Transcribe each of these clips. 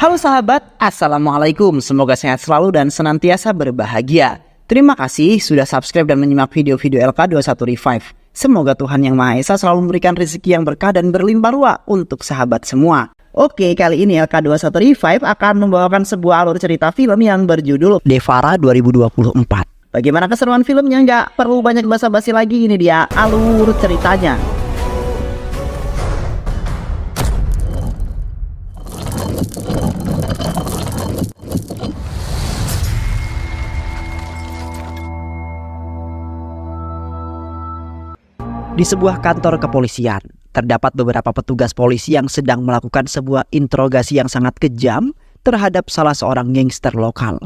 Halo sahabat, Assalamualaikum. Semoga sehat selalu dan senantiasa berbahagia. Terima kasih sudah subscribe dan menyimak video-video LK21 Revive. Semoga Tuhan Yang Maha Esa selalu memberikan rezeki yang berkah dan berlimpah ruah untuk sahabat semua. Oke, kali ini LK21 Revive akan membawakan sebuah alur cerita film yang berjudul Devara 2024. Bagaimana keseruan filmnya? Nggak perlu banyak basa-basi lagi, ini dia alur ceritanya. Di sebuah kantor kepolisian, terdapat beberapa petugas polisi yang sedang melakukan sebuah interogasi yang sangat kejam terhadap salah seorang gangster lokal.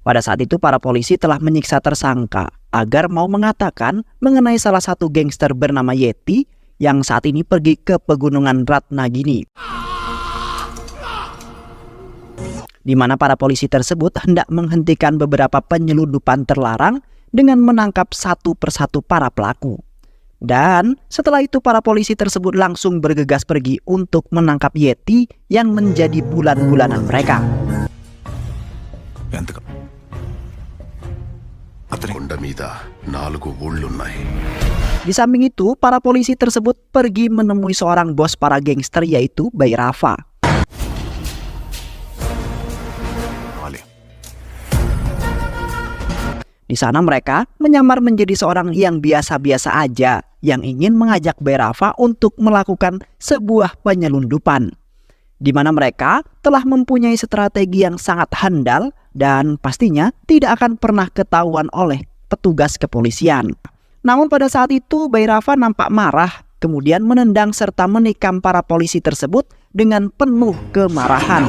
Pada saat itu para polisi telah menyiksa tersangka agar mau mengatakan mengenai salah satu gangster bernama Yeti yang saat ini pergi ke pegunungan Ratnagini, di mana para polisi tersebut hendak menghentikan beberapa penyelundupan terlarang dengan menangkap satu persatu para pelaku. Dan setelah itu para polisi tersebut langsung bergegas pergi untuk menangkap Yeti yang menjadi bulan-bulanan mereka. Di samping itu, para polisi tersebut pergi menemui seorang bos para gangster yaitu Bhairava. Di sana mereka menyamar menjadi seorang yang biasa-biasa aja yang ingin mengajak Bhairava untuk melakukan sebuah penyelundupan, di mana mereka telah mempunyai strategi yang sangat handal dan pastinya tidak akan pernah ketahuan oleh petugas kepolisian. Namun pada saat itu Bhairava nampak marah, kemudian menendang serta menikam para polisi tersebut dengan penuh kemarahan.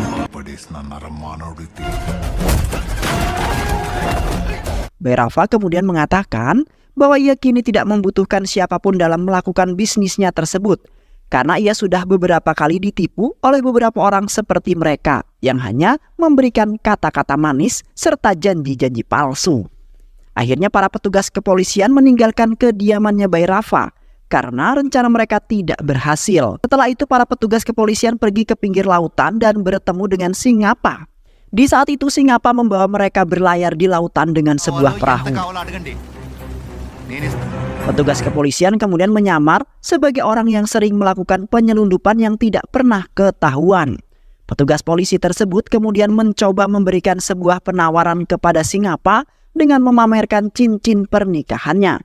Bhairava kemudian mengatakan bahwa ia kini tidak membutuhkan siapapun dalam melakukan bisnisnya tersebut, karena ia sudah beberapa kali ditipu oleh beberapa orang seperti mereka yang hanya memberikan kata-kata manis serta janji-janji palsu. Akhirnya para petugas kepolisian meninggalkan kediamannya Bhairava karena rencana mereka tidak berhasil. Setelah itu para petugas kepolisian pergi ke pinggir lautan dan bertemu dengan Singappa. Di saat itu Singappa membawa mereka berlayar di lautan dengan sebuah perahu. Petugas kepolisian kemudian menyamar sebagai orang yang sering melakukan penyelundupan yang tidak pernah ketahuan. Petugas polisi tersebut kemudian mencoba memberikan sebuah penawaran kepada Singappa dengan memamerkan cincin pernikahannya.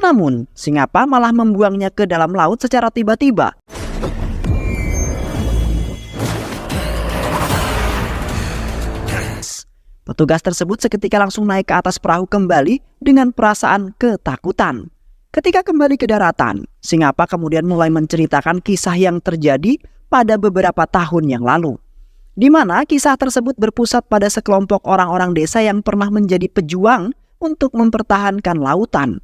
Namun Singappa malah membuangnya ke dalam laut secara tiba-tiba. Petugas tersebut seketika langsung naik ke atas perahu kembali dengan perasaan ketakutan. Ketika kembali ke daratan, Singappa kemudian mulai menceritakan kisah yang terjadi pada beberapa tahun yang lalu, di mana kisah tersebut berpusat pada sekelompok orang-orang desa yang pernah menjadi pejuang untuk mempertahankan lautan.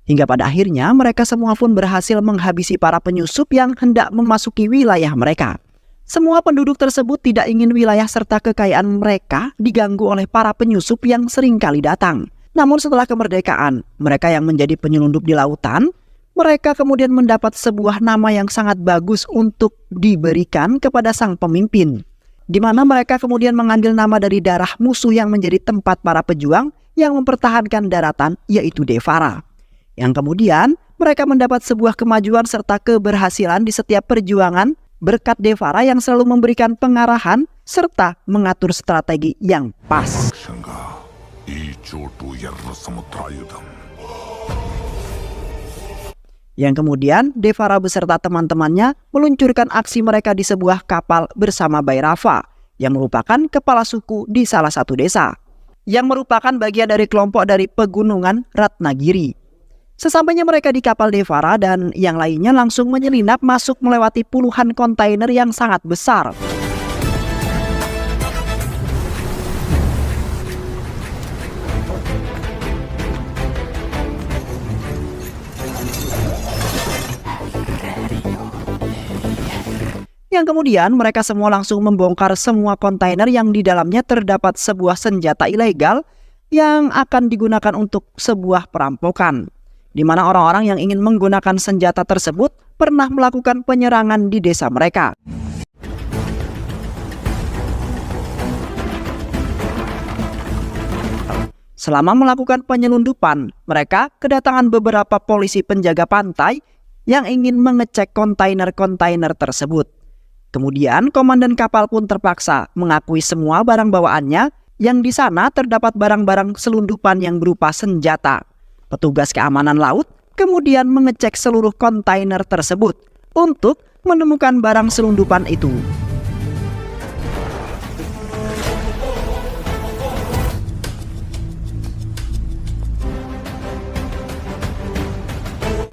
Hingga pada akhirnya mereka semua pun berhasil menghabisi para penyusup yang hendak memasuki wilayah mereka. Semua penduduk tersebut tidak ingin wilayah serta kekayaan mereka diganggu oleh para penyusup yang sering kali datang. Namun setelah kemerdekaan, mereka yang menjadi penyelundup di lautan, mereka kemudian mendapat sebuah nama yang sangat bagus untuk diberikan kepada sang pemimpin, di mana mereka kemudian mengambil nama dari darah musuh yang menjadi tempat para pejuang yang mempertahankan daratan, yaitu Devara. Yang kemudian mereka mendapat sebuah kemajuan serta keberhasilan di setiap perjuangan berkat Devara yang selalu memberikan pengarahan serta mengatur strategi yang pas. Yang kemudian Devara beserta teman-temannya meluncurkan aksi mereka di sebuah kapal bersama Bhairava yang merupakan kepala suku di salah satu desa, yang merupakan bagian dari kelompok dari pegunungan Ratnagiri. Sesampainya mereka di kapal Devara dan yang lainnya langsung menyelinap masuk melewati puluhan kontainer yang sangat besar. Yang kemudian mereka semua langsung membongkar semua kontainer yang di dalamnya terdapat sebuah senjata ilegal yang akan digunakan untuk sebuah perampokan, di mana orang-orang yang ingin menggunakan senjata tersebut pernah melakukan penyerangan di desa mereka. Selama melakukan penyelundupan, mereka kedatangan beberapa polisi penjaga pantai yang ingin mengecek kontainer-kontainer tersebut. Kemudian komandan kapal pun terpaksa mengakui semua barang bawaannya yang di sana terdapat barang-barang selundupan yang berupa senjata. Petugas keamanan laut kemudian mengecek seluruh kontainer tersebut untuk menemukan barang selundupan itu.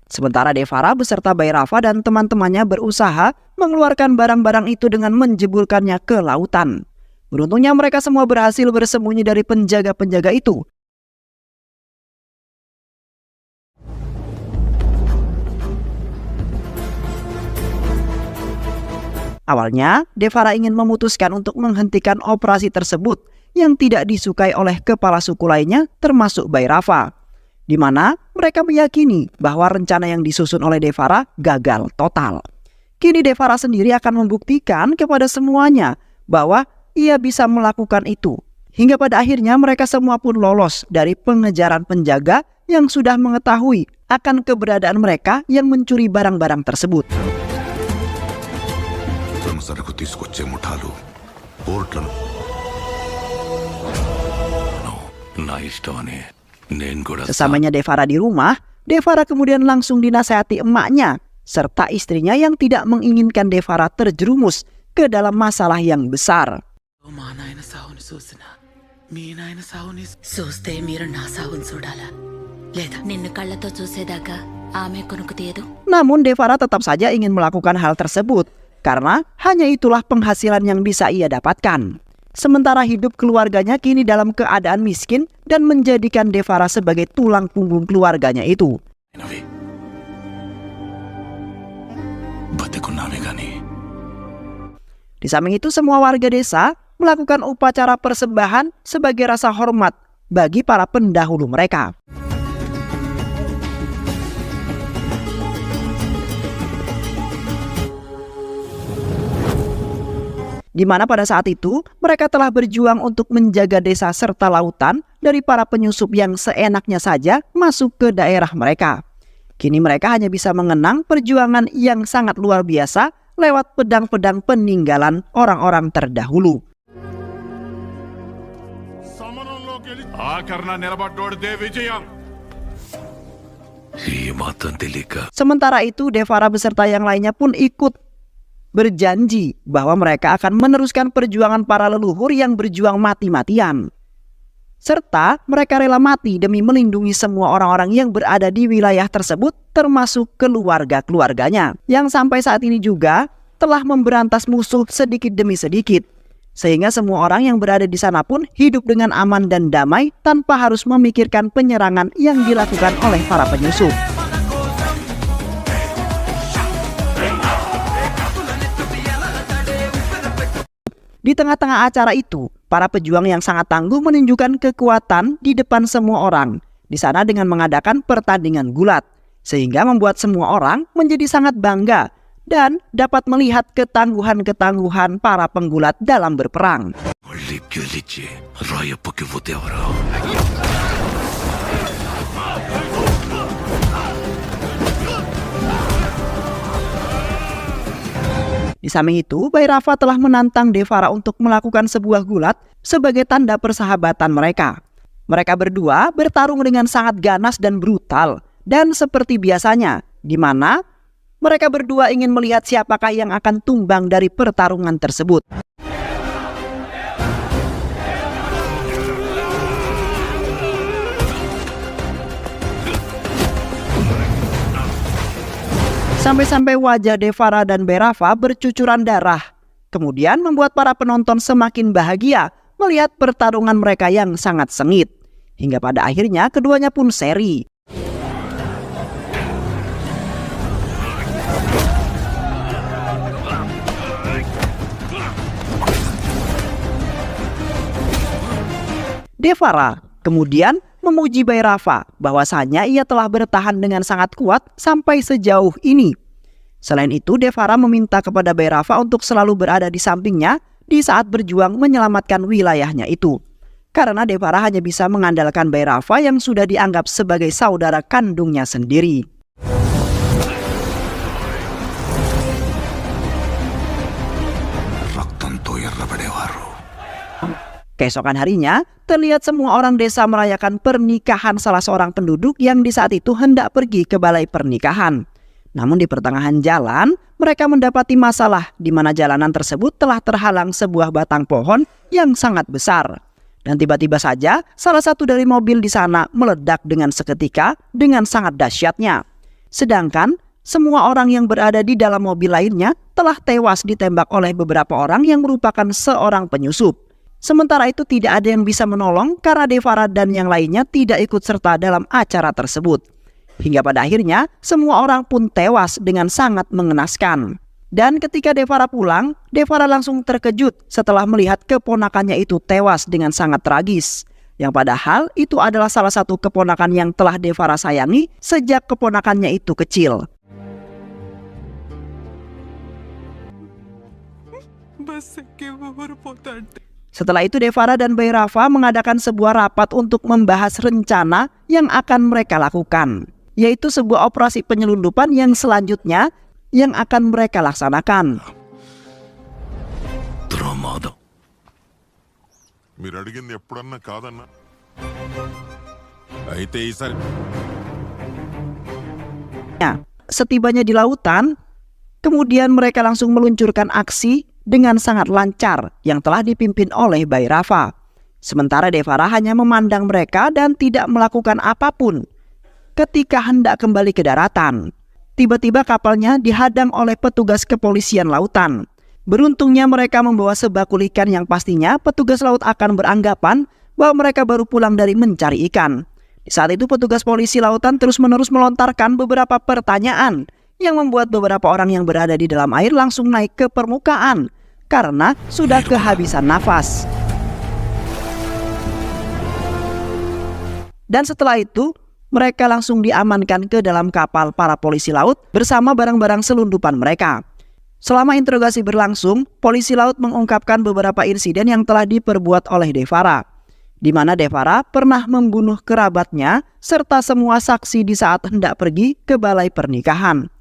Sementara Devara beserta Bhairava dan teman-temannya berusaha mengeluarkan barang-barang itu dengan menjeburkannya ke lautan. Beruntungnya mereka semua berhasil bersembunyi dari penjaga-penjaga itu. Awalnya, Devara ingin memutuskan untuk menghentikan operasi tersebut yang tidak disukai oleh kepala suku lainnya termasuk Bhairava, di mana mereka meyakini bahwa rencana yang disusun oleh Devara gagal total. Kini Devara sendiri akan membuktikan kepada semuanya bahwa ia bisa melakukan itu. Hingga pada akhirnya mereka semua pun lolos dari pengejaran penjaga yang sudah mengetahui akan keberadaan mereka yang mencuri barang-barang tersebut. Sesamanya Devara di rumah, Devara kemudian langsung dinasehati emaknya serta istrinya yang tidak menginginkan Devara terjerumus ke dalam masalah yang besar. Namun Devara tetap saja ingin melakukan hal tersebut karena hanya itulah penghasilan yang bisa ia dapatkan. Sementara hidup keluarganya kini dalam keadaan miskin dan menjadikan Devara sebagai tulang punggung keluarganya itu. Di samping itu semua warga desa melakukan upacara persembahan sebagai rasa hormat bagi para pendahulu mereka. Di mana pada saat itu mereka telah berjuang untuk menjaga desa serta lautan dari para penyusup yang seenaknya saja masuk ke daerah mereka. Kini mereka hanya bisa mengenang perjuangan yang sangat luar biasa lewat pedang-pedang peninggalan orang-orang terdahulu. Sementara itu Devara beserta yang lainnya pun ikut berjanji bahwa mereka akan meneruskan perjuangan para leluhur yang berjuang mati-matian. Serta mereka rela mati demi melindungi semua orang-orang yang berada di wilayah tersebut termasuk keluarga-keluarganya yang sampai saat ini juga telah memberantas musuh sedikit demi sedikit. Sehingga semua orang yang berada di sana pun hidup dengan aman dan damai tanpa harus memikirkan penyerangan yang dilakukan oleh para penyusup. Di tengah-tengah acara itu, para pejuang yang sangat tangguh menunjukkan kekuatan di depan semua orang di sana dengan mengadakan pertandingan gulat, sehingga membuat semua orang menjadi sangat bangga dan dapat melihat ketangguhan-ketangguhan para penggulat dalam berperang. Di samping itu, Bhairava telah menantang Devara untuk melakukan sebuah gulat sebagai tanda persahabatan mereka. Mereka berdua bertarung dengan sangat ganas dan brutal, dan seperti biasanya, di mana mereka berdua ingin melihat siapakah yang akan tumbang dari pertarungan tersebut. Sampai-sampai wajah Devara dan Bhairava bercucuran darah. Kemudian membuat para penonton semakin bahagia melihat pertarungan mereka yang sangat sengit. Hingga pada akhirnya keduanya pun seri. Devara kemudian memuji Bhairava bahwasanya ia telah bertahan dengan sangat kuat sampai sejauh ini. Selain itu, Devara meminta kepada Bhairava untuk selalu berada di sampingnya di saat berjuang menyelamatkan wilayahnya itu. Karena Devara hanya bisa mengandalkan Bhairava yang sudah dianggap sebagai saudara kandungnya sendiri. Keesokan harinya, terlihat semua orang desa merayakan pernikahan salah seorang penduduk yang di saat itu hendak pergi ke balai pernikahan. Namun di pertengahan jalan, mereka mendapati masalah di mana jalanan tersebut telah terhalang sebuah batang pohon yang sangat besar. Dan tiba-tiba saja, salah satu dari mobil di sana meledak dengan seketika dengan sangat dahsyatnya. Sedangkan, semua orang yang berada di dalam mobil lainnya telah tewas ditembak oleh beberapa orang yang merupakan seorang penyusup. Sementara itu tidak ada yang bisa menolong karena Devara dan yang lainnya tidak ikut serta dalam acara tersebut. Hingga pada akhirnya semua orang pun tewas dengan sangat mengenaskan. Dan ketika Devara pulang, Devara langsung terkejut setelah melihat keponakannya itu tewas dengan sangat tragis. Yang padahal itu adalah salah satu keponakan yang telah Devara sayangi sejak keponakannya itu kecil. Setelah itu Devara dan Bhairava mengadakan sebuah rapat untuk membahas rencana yang akan mereka lakukan, yaitu sebuah operasi penyelundupan yang selanjutnya yang akan mereka laksanakan. Setibanya di lautan, kemudian mereka langsung meluncurkan aksi dengan sangat lancar yang telah dipimpin oleh Bhairava. Sementara Devara hanya memandang mereka dan tidak melakukan apapun. Ketika hendak kembali ke daratan, tiba-tiba kapalnya dihadang oleh petugas kepolisian lautan. Beruntungnya mereka membawa sebakul ikan yang pastinya petugas laut akan beranggapan bahwa mereka baru pulang dari mencari ikan. Di saat itu petugas polisi lautan terus-menerus melontarkan beberapa pertanyaan yang membuat beberapa orang yang berada di dalam air langsung naik ke permukaan karena sudah kehabisan nafas. Dan setelah itu, mereka langsung diamankan ke dalam kapal para polisi laut bersama barang-barang selundupan mereka. Selama interogasi berlangsung, polisi laut mengungkapkan beberapa insiden yang telah diperbuat oleh Devara, di mana Devara pernah membunuh kerabatnya serta semua saksi di saat hendak pergi ke balai pernikahan.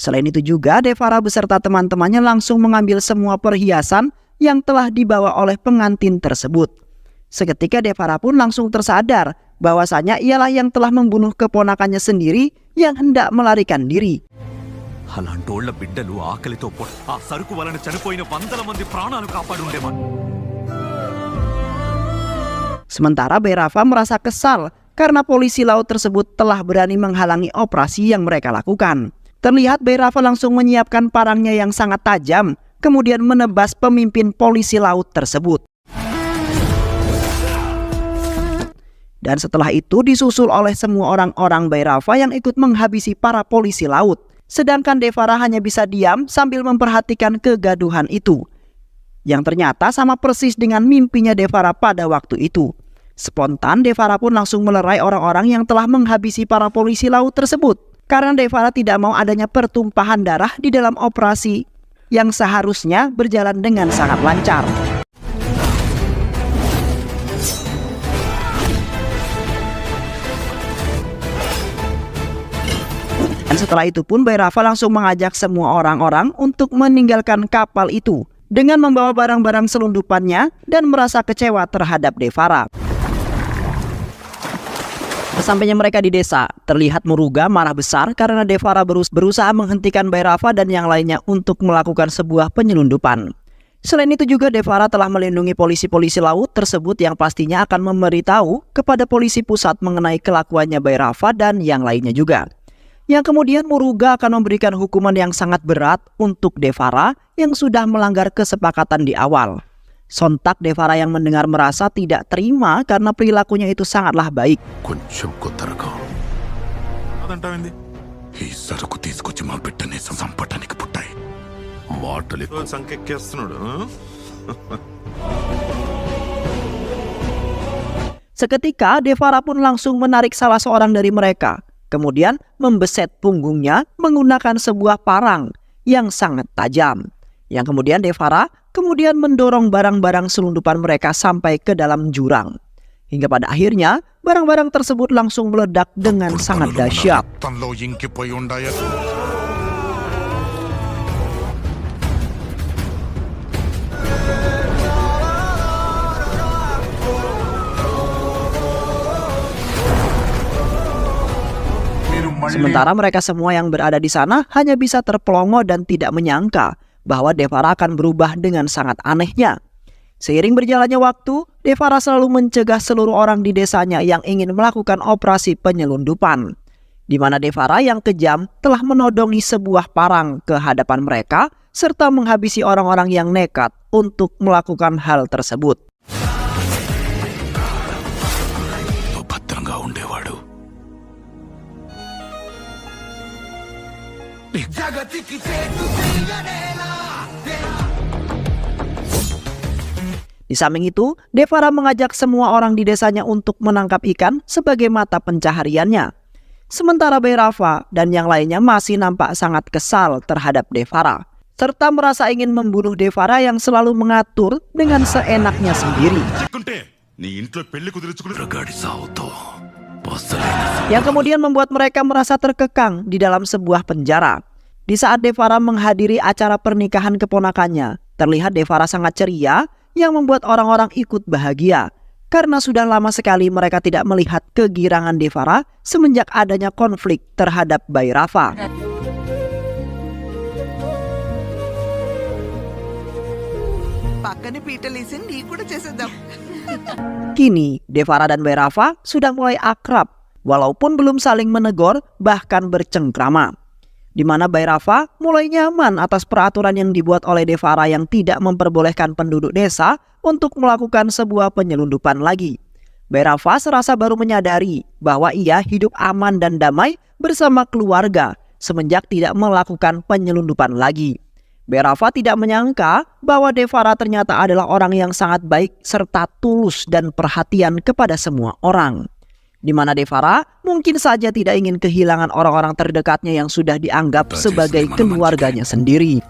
Selain itu juga Devara beserta teman-temannya langsung mengambil semua perhiasan yang telah dibawa oleh pengantin tersebut. Seketika Devara pun langsung tersadar bahwasanya ialah yang telah membunuh keponakannya sendiri yang hendak melarikan diri. Sementara Bhairava merasa kesal karena polisi laut tersebut telah berani menghalangi operasi yang mereka lakukan. Terlihat Bhairava langsung menyiapkan parangnya yang sangat tajam, kemudian menebas pemimpin polisi laut tersebut. Dan setelah itu disusul oleh semua orang-orang Bhairava yang ikut menghabisi para polisi laut. Sedangkan Devara hanya bisa diam sambil memperhatikan kegaduhan itu, yang ternyata sama persis dengan mimpinya Devara pada waktu itu. Spontan Devara pun langsung melerai orang-orang yang telah menghabisi para polisi laut tersebut. Karena Devara tidak mau adanya pertumpahan darah di dalam operasi yang seharusnya berjalan dengan sangat lancar. Dan setelah itu pun Bhairava langsung mengajak semua orang-orang untuk meninggalkan kapal itu dengan membawa barang-barang selundupannya dan merasa kecewa terhadap Devara. Sesampainya mereka di desa, terlihat Muruga marah besar karena Devara berusaha menghentikan Bhairava dan yang lainnya untuk melakukan sebuah penyelundupan. Selain itu juga Devara telah melindungi polisi-polisi laut tersebut yang pastinya akan memberitahu kepada polisi pusat mengenai kelakuannya Bhairava dan yang lainnya juga. Yang kemudian Muruga akan memberikan hukuman yang sangat berat untuk Devara yang sudah melanggar kesepakatan di awal. Sontak Devara yang mendengar merasa tidak terima karena perilakunya itu sangatlah baik. Seketika Devara pun langsung menarik salah seorang dari mereka, kemudian membeset punggungnya menggunakan sebuah parang yang sangat tajam. Yang kemudian Devara mendorong barang-barang selundupan mereka sampai ke dalam jurang. Hingga pada akhirnya barang-barang tersebut langsung meledak dengan sangat dahsyat. Sementara mereka semua yang berada di sana hanya bisa terpelongo dan tidak menyangka bahwa Devara akan berubah dengan sangat anehnya. Seiring berjalannya waktu, Devara selalu mencegah seluruh orang di desanya yang ingin melakukan operasi penyelundupan. Di mana Devara yang kejam telah menodongi sebuah parang ke hadapan mereka serta menghabisi orang-orang yang nekat untuk melakukan hal tersebut. Di samping itu, Devara mengajak semua orang di desanya untuk menangkap ikan sebagai mata pencahariannya. Sementara Bhairava dan yang lainnya masih nampak sangat kesal terhadap Devara, serta merasa ingin membunuh Devara yang selalu mengatur dengan seenaknya sendiri. Yang kemudian membuat mereka merasa terkekang di dalam sebuah penjara. Di saat Devara menghadiri acara pernikahan keponakannya, terlihat Devara sangat ceria yang membuat orang-orang ikut bahagia. Karena sudah lama sekali mereka tidak melihat kegirangan Devara semenjak adanya konflik terhadap Bhairava. Kini Devara dan Bhairava sudah mulai akrab, walaupun belum saling menegur bahkan bercengkrama. Di mana Bhairava mulai nyaman atas peraturan yang dibuat oleh Devara yang tidak memperbolehkan penduduk desa untuk melakukan sebuah penyelundupan lagi. Bhairava serasa baru menyadari bahwa ia hidup aman dan damai bersama keluarga semenjak tidak melakukan penyelundupan lagi. Bhairava tidak menyangka bahwa Devara ternyata adalah orang yang sangat baik serta tulus dan perhatian kepada semua orang. Di mana Devara mungkin saja tidak ingin kehilangan orang-orang terdekatnya yang sudah dianggap sebagai keluarganya sendiri.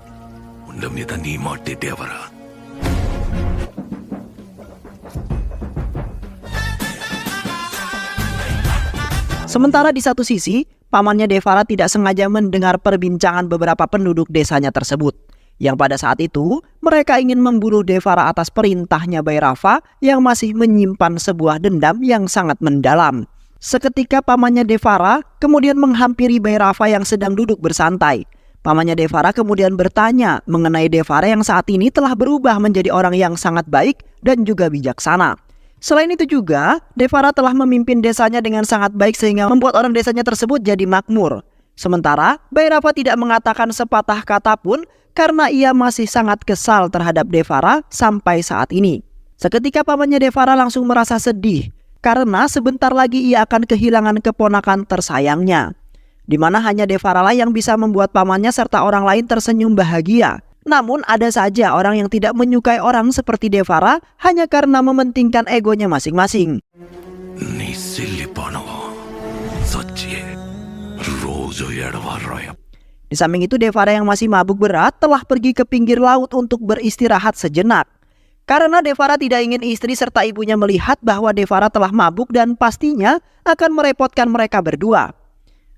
Sementara di satu sisi, pamannya Devara tidak sengaja mendengar perbincangan beberapa penduduk desanya tersebut. Yang pada saat itu, mereka ingin membunuh Devara atas perintahnya Bhairava yang masih menyimpan sebuah dendam yang sangat mendalam. Seketika pamannya Devara kemudian menghampiri Bhairava yang sedang duduk bersantai. Pamannya Devara kemudian bertanya mengenai Devara yang saat ini telah berubah menjadi orang yang sangat baik dan juga bijaksana. Selain itu juga, Devara telah memimpin desanya dengan sangat baik sehingga membuat orang desanya tersebut jadi makmur. Sementara Bhairava tidak mengatakan sepatah kata pun karena ia masih sangat kesal terhadap Devara sampai saat ini. Seketika pamannya Devara langsung merasa sedih karena sebentar lagi ia akan kehilangan keponakan tersayangnya. Di mana hanya Devara lah yang bisa membuat pamannya serta orang lain tersenyum bahagia. Namun ada saja orang yang tidak menyukai orang seperti Devara hanya karena mementingkan egonya masing-masing. Di samping itu Devara yang masih mabuk berat telah pergi ke pinggir laut untuk beristirahat sejenak. Karena Devara tidak ingin istri serta ibunya melihat bahwa Devara telah mabuk dan pastinya akan merepotkan mereka berdua.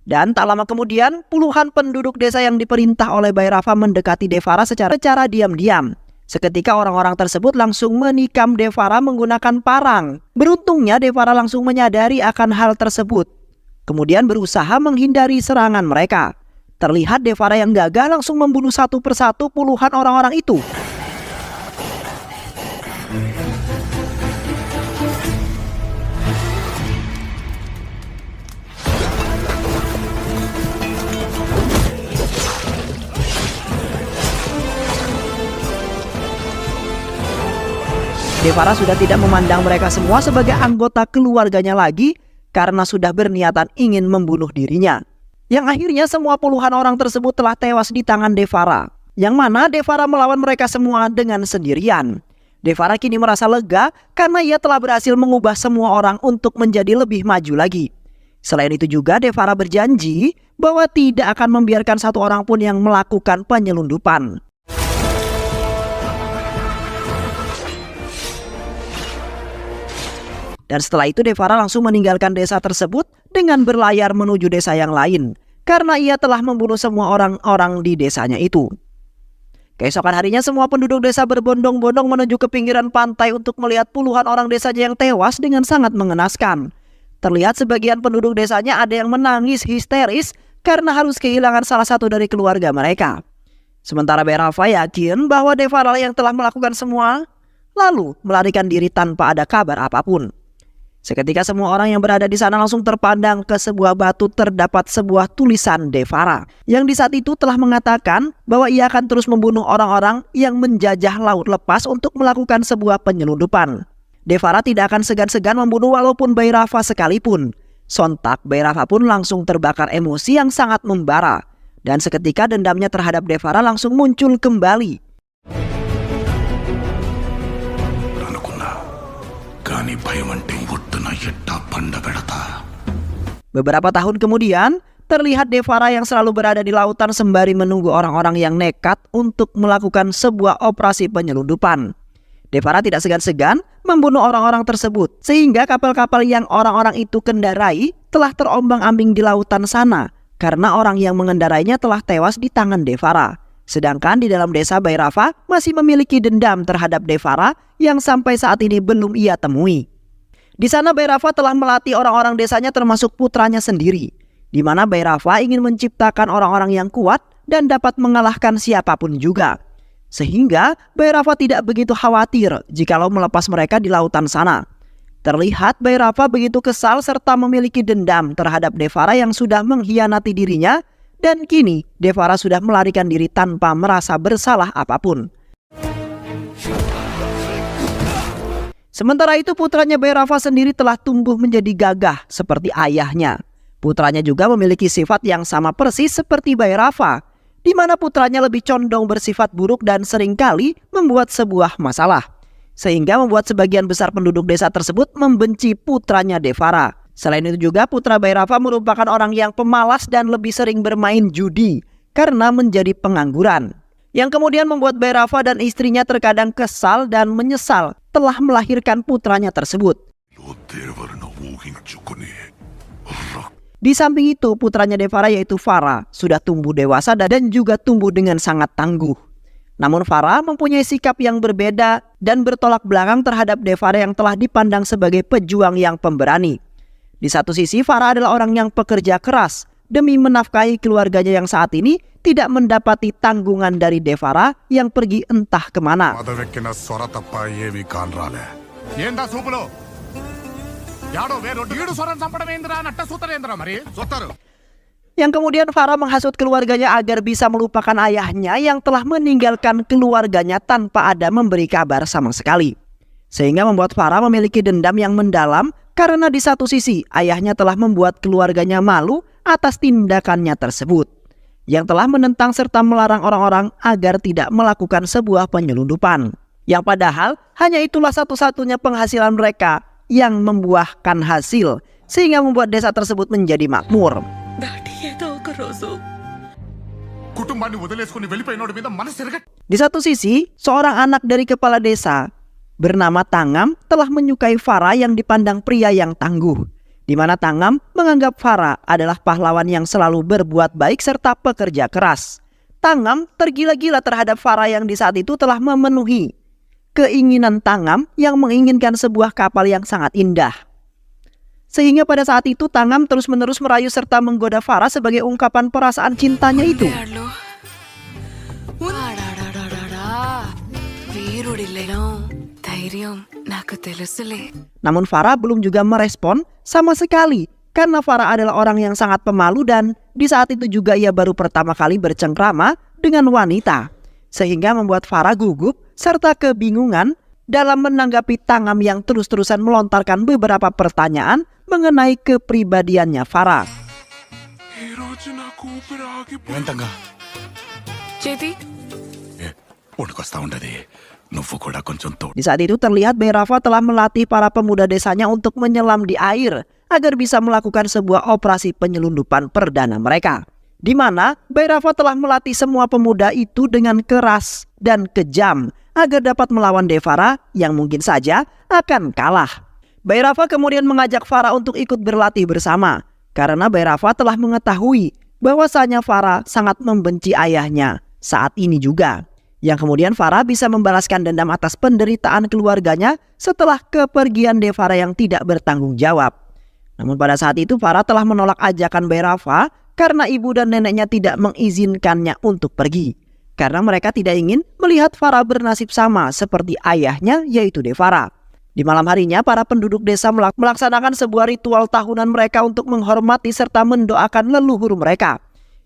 Dan tak lama kemudian puluhan penduduk desa yang diperintah oleh Bhairava mendekati Devara secara diam-diam. Seketika orang-orang tersebut langsung menikam Devara menggunakan parang. Beruntungnya Devara langsung menyadari akan hal tersebut. Kemudian berusaha menghindari serangan mereka. Terlihat Devara yang gagah langsung membunuh satu persatu puluhan orang-orang itu. Devara sudah tidak memandang mereka semua sebagai anggota keluarganya lagi karena sudah berniatan ingin membunuh dirinya. Yang akhirnya semua puluhan orang tersebut telah tewas di tangan Devara. Yang mana Devara melawan mereka semua dengan sendirian. Devara kini merasa lega karena ia telah berhasil mengubah semua orang untuk menjadi lebih maju lagi. Selain itu juga Devara berjanji bahwa tidak akan membiarkan satu orang pun yang melakukan penyelundupan. Dan setelah itu Devara langsung meninggalkan desa tersebut dengan berlayar menuju desa yang lain karena ia telah membunuh semua orang-orang di desanya itu. Keesokan harinya semua penduduk desa berbondong-bondong menuju ke pinggiran pantai untuk melihat puluhan orang desanya yang tewas dengan sangat mengenaskan. Terlihat sebagian penduduk desanya ada yang menangis histeris karena harus kehilangan salah satu dari keluarga mereka. Sementara Bhairava yakin bahwa Devara yang telah melakukan semua, lalu melarikan diri tanpa ada kabar apapun. Seketika semua orang yang berada di sana langsung terpandang ke sebuah batu terdapat sebuah tulisan Devara yang di saat itu telah mengatakan bahwa ia akan terus membunuh orang-orang yang menjajah laut lepas untuk melakukan sebuah penyelundupan. Devara tidak akan segan-segan membunuh walaupun Bhairava sekalipun. Sontak Bhairava pun langsung terbakar emosi yang sangat membara dan seketika dendamnya terhadap Devara langsung muncul kembali. Beberapa tahun kemudian, terlihat Devara yang selalu berada di lautan sembari menunggu orang-orang yang nekat untuk melakukan sebuah operasi penyelundupan. Devara tidak segan-segan membunuh orang-orang tersebut, sehingga kapal-kapal yang orang-orang itu kendarai telah terombang-ambing di lautan sana, karena orang yang mengendarainya telah tewas di tangan Devara. Sedangkan di dalam desa Bhairava masih memiliki dendam terhadap Devara yang sampai saat ini belum ia temui. Di sana Bhairava telah melatih orang-orang desanya termasuk putranya sendiri, di mana Bhairava ingin menciptakan orang-orang yang kuat dan dapat mengalahkan siapapun juga. Sehingga Bhairava tidak begitu khawatir jikalau melepas mereka di lautan sana. Terlihat Bhairava begitu kesal serta memiliki dendam terhadap Devara yang sudah mengkhianati dirinya, dan kini Devara sudah melarikan diri tanpa merasa bersalah apapun. Sementara itu putranya Bhairava sendiri telah tumbuh menjadi gagah seperti ayahnya. Putranya juga memiliki sifat yang sama persis seperti Bhairava, di mana putranya lebih condong bersifat buruk dan seringkali membuat sebuah masalah. Sehingga membuat sebagian besar penduduk desa tersebut membenci putranya Devara. Selain itu juga putra Bhairava merupakan orang yang pemalas dan lebih sering bermain judi karena menjadi pengangguran. Yang kemudian membuat Bhairava dan istrinya terkadang kesal dan menyesal telah melahirkan putranya tersebut. Di samping itu putranya Devara yaitu Vara sudah tumbuh dewasa dan juga tumbuh dengan sangat tangguh. Namun Vara mempunyai sikap yang berbeda dan bertolak belakang terhadap Devara yang telah dipandang sebagai pejuang yang pemberani. Di satu sisi Vara adalah orang yang pekerja keras demi menafkahi keluarganya yang saat ini tidak mendapati tanggungan dari Devara yang pergi entah kemana. Yang kemudian Vara menghasut keluarganya agar bisa melupakan ayahnya yang telah meninggalkan keluarganya tanpa ada memberi kabar sama sekali. Sehingga membuat Vara memiliki dendam yang mendalam karena di satu sisi ayahnya telah membuat keluarganya malu atas tindakannya tersebut, yang telah menentang serta melarang orang-orang agar tidak melakukan sebuah penyelundupan. Yang padahal hanya itulah satu-satunya penghasilan mereka yang membuahkan hasil, sehingga membuat desa tersebut menjadi makmur. Di satu sisi, seorang anak dari kepala desa bernama Tangam telah menyukai Vara yang dipandang pria yang tangguh, di mana Tangam menganggap Vara adalah pahlawan yang selalu berbuat baik serta pekerja keras. Tangam tergila-gila terhadap Vara yang di saat itu telah memenuhi keinginan Tangam yang menginginkan sebuah kapal yang sangat indah. Sehingga pada saat itu Tangam terus-menerus merayu serta menggoda Vara sebagai ungkapan perasaan cintanya itu. Namun Vara belum juga merespon sama sekali karena Vara adalah orang yang sangat pemalu dan di saat itu juga ia baru pertama kali bercengkrama dengan wanita. Sehingga membuat Vara gugup serta kebingungan dalam menanggapi Tangam yang terus-terusan melontarkan beberapa pertanyaan mengenai kepribadiannya Vara. వణుకొస్తా ఉండేది. నువ్వు కూడా కొంచెం తోడు. Di saat itu terlihat Bhairava telah melatih para pemuda desanya untuk menyelam di air agar bisa melakukan sebuah operasi penyelundupan perdana mereka. Di mana Bhairava telah melatih semua pemuda itu dengan keras dan kejam agar dapat melawan Devara yang mungkin saja akan kalah. Bhairava kemudian mengajak Farah untuk ikut berlatih bersama karena Bhairava telah mengetahui bahwasanya Farah sangat membenci ayahnya saat ini juga. Yang kemudian Farah bisa membalaskan dendam atas penderitaan keluarganya setelah kepergian Devara yang tidak bertanggung jawab. Namun pada saat itu Farah telah menolak ajakan Bhairava karena ibu dan neneknya tidak mengizinkannya untuk pergi. Karena mereka tidak ingin melihat Farah bernasib sama seperti ayahnya yaitu Devara. Di malam harinya para penduduk desa melaksanakan sebuah ritual tahunan mereka untuk menghormati serta mendoakan leluhur mereka.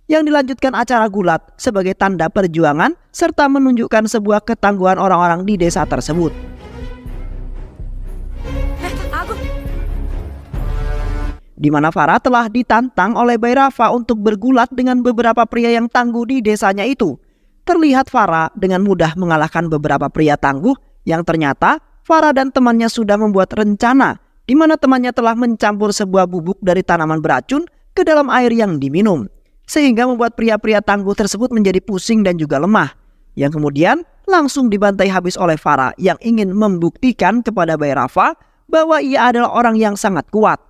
Yang dilanjutkan acara gulat sebagai tanda perjuangan serta menunjukkan sebuah ketangguhan orang-orang di desa tersebut. Di mana Farah telah ditantang oleh Bhairava untuk bergulat dengan beberapa pria yang tangguh di desanya itu. Terlihat Farah dengan mudah mengalahkan beberapa pria tangguh yang ternyata Farah dan temannya sudah membuat rencana di mana temannya telah mencampur sebuah bubuk dari tanaman beracun ke dalam air yang diminum. Sehingga membuat pria-pria tangguh tersebut menjadi pusing dan juga lemah. Yang kemudian langsung dibantai habis oleh Farah yang ingin membuktikan kepada Bhairava bahwa ia adalah orang yang sangat kuat.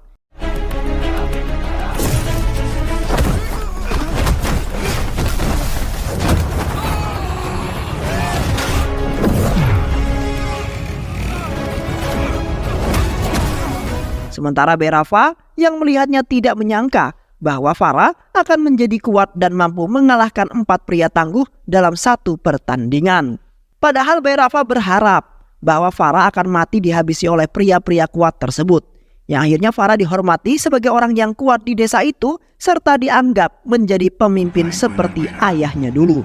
Sementara Bhairava yang melihatnya tidak menyangka bahwa Farah akan menjadi kuat dan mampu mengalahkan 4 pria tangguh dalam satu pertandingan. Padahal Bhairava berharap bahwa Farah akan mati dihabisi oleh pria-pria kuat tersebut. Yang akhirnya Farah dihormati sebagai orang yang kuat di desa itu serta dianggap menjadi pemimpin seperti ayahnya dulu.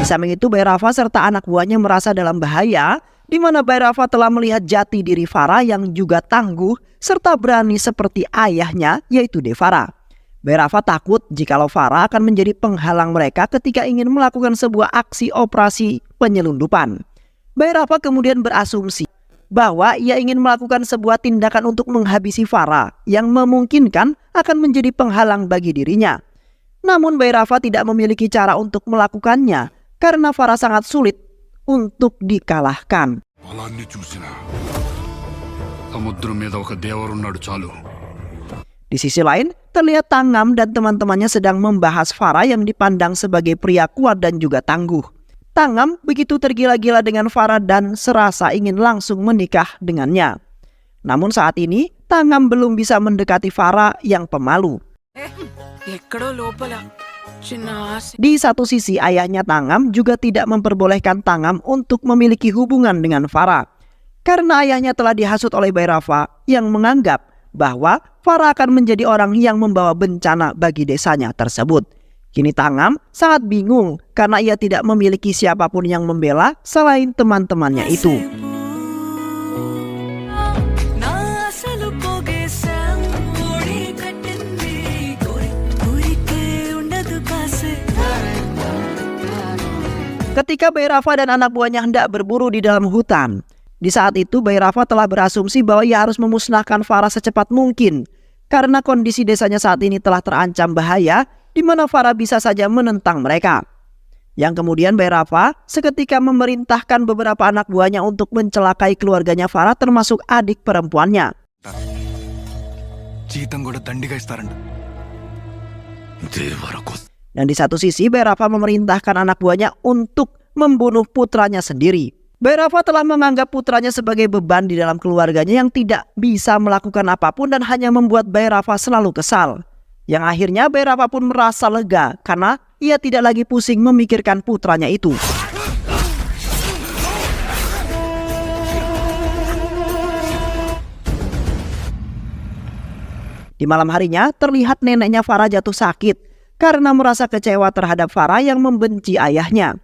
Di samping itu Bhairava serta anak buahnya merasa dalam bahaya, di mana Bhairava telah melihat jati diri Farah yang juga tangguh serta berani seperti ayahnya yaitu Devara. Bhairava takut jikalau Farah akan menjadi penghalang mereka ketika ingin melakukan sebuah aksi operasi penyelundupan. Bhairava kemudian berasumsi bahwa ia ingin melakukan sebuah tindakan untuk menghabisi Farah yang memungkinkan akan menjadi penghalang bagi dirinya. Namun Bhairava tidak memiliki cara untuk melakukannya karena Farah sangat sulit untuk dikalahkan. Di sisi lain, terlihat Tangam dan teman-temannya sedang membahas Farah yang dipandang sebagai pria kuat dan juga tangguh. Tangam begitu tergila-gila dengan Farah dan serasa ingin langsung menikah dengannya. Namun saat ini, Tangam belum bisa mendekati Farah yang pemalu. Di satu sisi ayahnya Tangam juga tidak memperbolehkan Tangam untuk memiliki hubungan dengan Farah. Karena ayahnya telah dihasut oleh Bhairava yang menganggap bahwa Farah akan menjadi orang yang membawa bencana bagi desanya tersebut. Kini Tangam sangat bingung karena ia tidak memiliki siapapun yang membela selain teman-temannya itu. Ketika Bhairava dan anak buahnya hendak berburu di dalam hutan, di saat itu Bhairava telah berasumsi bahwa ia harus memusnahkan Farah secepat mungkin karena kondisi desanya saat ini telah terancam bahaya di mana Farah bisa saja menentang mereka. Yang kemudian Bhairava seketika memerintahkan beberapa anak buahnya untuk mencelakai keluarganya Farah termasuk adik perempuannya. Dan di satu sisi Bhairava memerintahkan anak buahnya untuk membunuh putranya sendiri. Bhairava telah menganggap putranya sebagai beban di dalam keluarganya yang tidak bisa melakukan apapun dan hanya membuat Bhairava selalu kesal. Yang akhirnya Bhairava pun merasa lega karena ia tidak lagi pusing memikirkan putranya itu. Di malam harinya terlihat neneknya Farah jatuh sakit karena merasa kecewa terhadap Farah yang membenci ayahnya.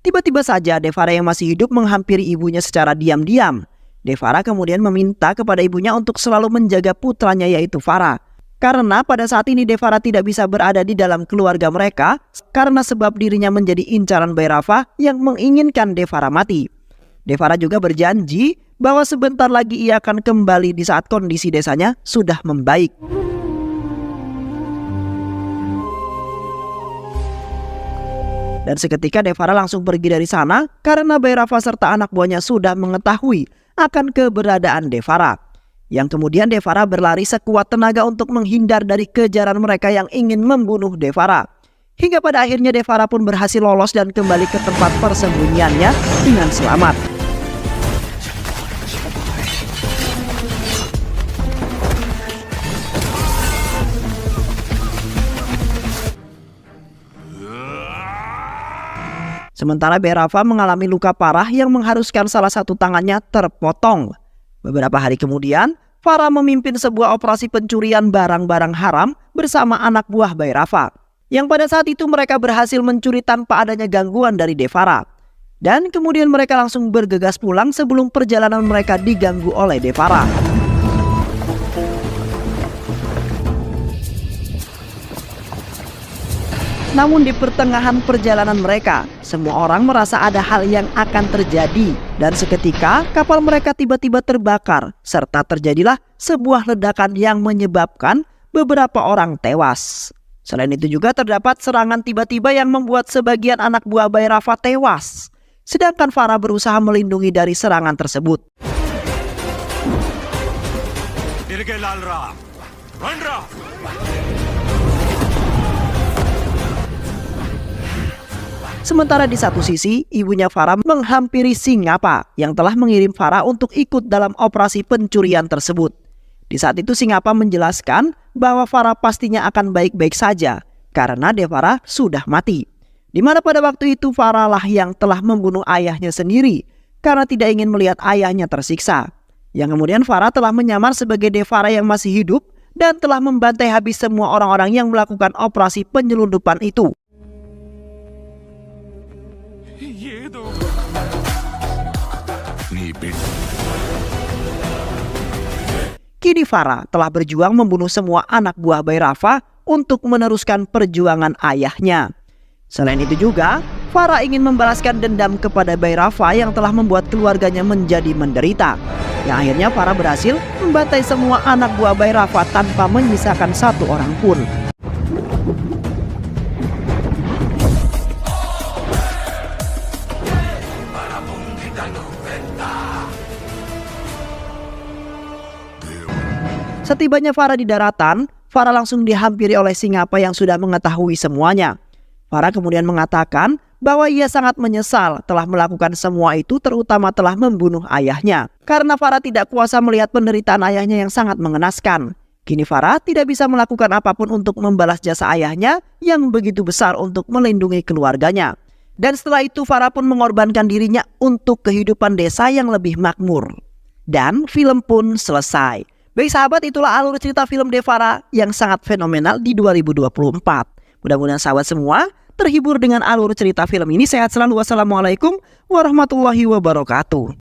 Tiba-tiba saja Devara yang masih hidup menghampiri ibunya secara diam-diam. Devara kemudian meminta kepada ibunya untuk selalu menjaga putranya yaitu Farah. Karena pada saat ini Devara tidak bisa berada di dalam keluarga mereka karena sebab dirinya menjadi incaran Bhairava yang menginginkan Devara mati. Devara juga berjanji bahwa sebentar lagi ia akan kembali di saat kondisi desanya sudah membaik. Dan seketika Devara langsung pergi dari sana karena Bhairava serta anak buahnya sudah mengetahui akan keberadaan Devara. Yang kemudian Devara berlari sekuat tenaga untuk menghindar dari kejaran mereka yang ingin membunuh Devara. Hingga pada akhirnya Devara pun berhasil lolos dan kembali ke tempat persembunyiannya dengan selamat. Sementara Bhairava mengalami luka parah yang mengharuskan salah satu tangannya terpotong. Beberapa hari kemudian, Farah memimpin sebuah operasi pencurian barang-barang haram bersama anak buah Bhairava. Yang pada saat itu mereka berhasil mencuri tanpa adanya gangguan dari Devara. Dan kemudian mereka langsung bergegas pulang sebelum perjalanan mereka diganggu oleh Devara. Namun di pertengahan perjalanan mereka, semua orang merasa ada hal yang akan terjadi. Dan seketika kapal mereka tiba-tiba terbakar, serta terjadilah sebuah ledakan yang menyebabkan beberapa orang tewas. Selain itu juga terdapat serangan tiba-tiba yang membuat sebagian anak buah Bhairava tewas. Sedangkan Farah berusaha melindungi dari serangan tersebut. Sementara di satu sisi, ibunya Farah menghampiri Singappa yang telah mengirim Farah untuk ikut dalam operasi pencurian tersebut. Di saat itu Singappa menjelaskan bahwa Farah pastinya akan baik-baik saja karena Devara sudah mati. Di mana pada waktu itu Farah lah yang telah membunuh ayahnya sendiri karena tidak ingin melihat ayahnya tersiksa. Yang kemudian Farah telah menyamar sebagai Devara yang masih hidup dan telah membantai habis semua orang-orang yang melakukan operasi penyelundupan itu. Kini Farah telah berjuang membunuh semua anak buah Bhairava untuk meneruskan perjuangan ayahnya. Selain itu juga, Farah ingin membalaskan dendam kepada Bhairava yang telah membuat keluarganya menjadi menderita. Yang akhirnya Farah berhasil membantai semua anak buah Bhairava tanpa menyisakan satu orang pun. Setibanya Farah di daratan, Farah langsung dihampiri oleh Singappa yang sudah mengetahui semuanya. Farah kemudian mengatakan bahwa ia sangat menyesal telah melakukan semua itu, terutama telah membunuh ayahnya. Karena Farah tidak kuasa melihat penderitaan ayahnya yang sangat mengenaskan. Kini Farah tidak bisa melakukan apapun untuk membalas jasa ayahnya yang begitu besar untuk melindungi keluarganya. Dan setelah itu Farah pun mengorbankan dirinya untuk kehidupan desa yang lebih makmur. Dan film pun selesai. Baik sahabat, itulah alur cerita film Devara yang sangat fenomenal di 2024. Mudah-mudahan sahabat semua terhibur dengan alur cerita film ini. Sehat selalu. Wassalamualaikum warahmatullahi wabarakatuh.